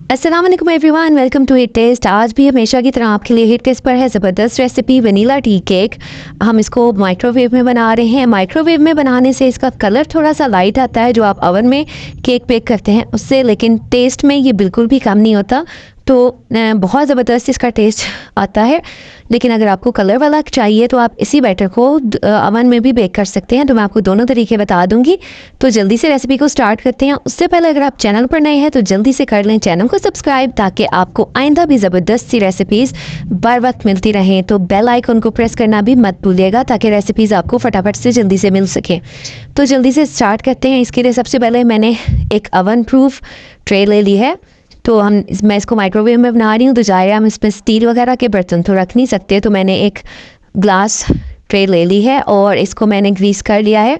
अस्सलाम वालेकुम everyone, welcome to hit test. आज भी हमेशा की तरह आपके लिए हिट टेस्ट पर है ज़बरदस्त रेसिपी वनीला टी केक। हम इसको माइक्रोवेव में बना रहे हैं। माइक्रोवेव में बनाने से इसका कलर थोड़ा सा लाइट आता है जो आप ओवन में केक बेक करते हैं उससे, लेकिन टेस्ट में ये बिल्कुल भी कम नहीं होता। तो बहुत ज़बरदस्त इसका टेस्ट आता है। लेकिन अगर आपको कलर वाला चाहिए तो आप इसी बैटर को ओवन में भी बेक कर सकते हैं। तो मैं आपको दोनों तरीके बता दूंगी। तो जल्दी से रेसिपी को स्टार्ट करते हैं। उससे पहले अगर आप चैनल पर नए हैं तो जल्दी से कर लें चैनल को सब्सक्राइब, ताकि आपको आइंदा भी ज़बरदस्त सी रेसिपीज़ बर वक्त मिलती रहें। तो बेल आइकन को प्रेस करना भी मत भूलिएगा ताकि रेसिपीज़ आपको फटाफट से जल्दी से मिल सकें। तो जल्दी से स्टार्ट करते हैं। इसके लिए सबसे पहले मैंने एक ओवन प्रूफ ट्रे ले ली है। तो मैं इसको माइक्रोवेव में बना रही हूँ, तो ज़ाहिर हम इसमें स्टील वगैरह के बर्तन तो रख नहीं सकते। तो मैंने एक ग्लास ट्रे ले ली है और इसको मैंने ग्रीस कर लिया है।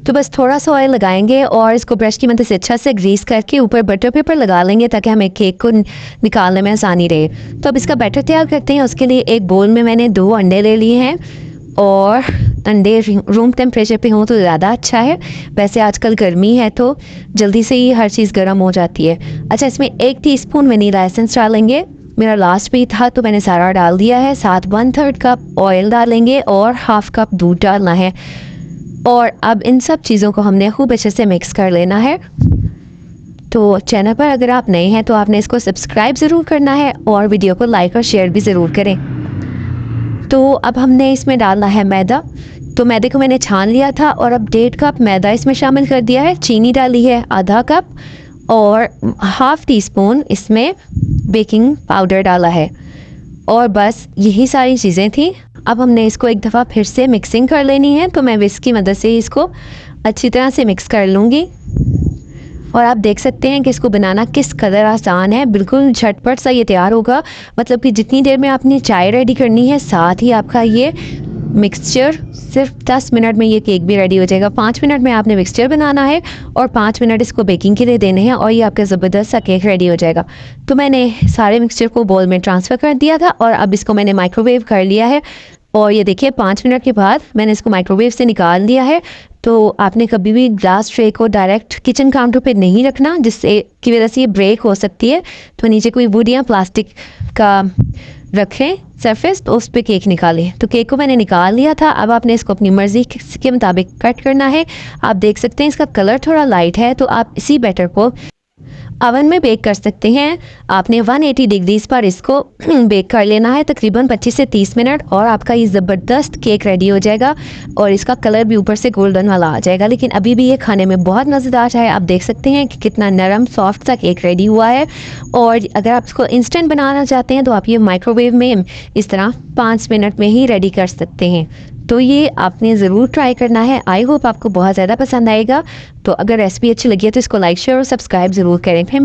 तो बस थोड़ा सा ऑयल लगाएंगे और इसको ब्रश की मदद से अच्छा से ग्रीस करके ऊपर बटर पेपर लगा लेंगे ताकि हमें केक को निकालने में आसानी रहे। तो अब इसका बैटर तैयार करते हैं। उसके लिए एक बोल में मैंने 2 अंडे ले लिए हैं और अंडे रूम टेम्परेचर पे हों तो ज़्यादा अच्छा है। वैसे आजकल गर्मी है तो जल्दी से ही हर चीज़ गर्म हो जाती है। अच्छा, इसमें 1 टीस्पून वनीला एसेंस डालेंगे। मेरा लास्ट भी था तो मैंने सारा डाल दिया है। साथ 1/3 कप ऑयल डालेंगे और 1/2 कप दूध डालना है। और अब इन सब चीज़ों को हमने खूब अच्छे से मिक्स कर लेना है। तो चैनल पर अगर आप नए हैं तो आपने इसको सब्सक्राइब ज़रूर करना है और वीडियो को लाइक और शेयर भी ज़रूर करें। तो अब हमने इसमें डालना है मैदा। तो मैदे को मैंने छान लिया था और अब 1.5 कप मैदा इसमें शामिल कर दिया है। चीनी डाली है आधा कप और 1/2 टीस्पून इसमें बेकिंग पाउडर डाला है। और बस यही सारी चीज़ें थी। अब हमने इसको एक दफ़ा फिर से मिक्सिंग कर लेनी है। तो मैं विस्क की मदद से इसको अच्छी तरह से मिक्स कर लूँगी। और आप देख सकते हैं कि इसको बनाना किस कदर आसान है। बिल्कुल झटपट सा ये तैयार होगा। मतलब कि जितनी देर में आपने चाय रेडी करनी है, साथ ही आपका ये मिक्सचर सिर्फ 10 मिनट में ये केक भी रेडी हो जाएगा। 5 मिनट में आपने मिक्सचर बनाना है और 5 मिनट इसको बेकिंग के लिए देने हैं और ये आपका ज़बरदस्त सा केक रेडी हो जाएगा। तो मैंने सारे मिक्सचर को बोल में ट्रांसफ़र कर दिया था और अब इसको मैंने माइक्रोवेव कर लिया है। और ये देखिए 5 मिनट के बाद मैंने इसको माइक्रोवेव से निकाल लिया है। तो आपने कभी भी ग्लास ट्रे को डायरेक्ट किचन काउंटर पे नहीं रखना, जिससे की वजह से ये ब्रेक हो सकती है। तो नीचे कोई वुड या प्लास्टिक का रखें सरफेस, तो उस पर केक निकालें। तो केक को मैंने निकाल लिया था। अब आपने इसको अपनी मर्ज़ी के मुताबिक कट करना है। आप देख सकते हैं इसका कलर थोड़ा लाइट है, तो आप इसी बैटर को ओवन में बेक कर सकते हैं। आपने 180 डिग्रीज पर इसको बेक कर लेना है तकरीबन 25 से 30 मिनट और आपका ये ज़बरदस्त केक रेडी हो जाएगा और इसका कलर भी ऊपर से गोल्डन वाला आ जाएगा। लेकिन अभी भी ये खाने में बहुत मज़ेदार है। आप देख सकते हैं कि कितना नरम सॉफ्ट सा केक रेडी हुआ है। और अगर आप इसको इंस्टेंट बनाना चाहते हैं तो आप ये माइक्रोवेव में इस तरह 5 मिनट में ही रेडी कर सकते हैं। तो ये आपने ज़रूर ट्राई करना है। आई होप आपको बहुत ज़्यादा पसंद आएगा। तो अगर रेसिपी अच्छी लगी है तो इसको लाइक शेयर और सब्सक्राइब ज़रूर करें। फिर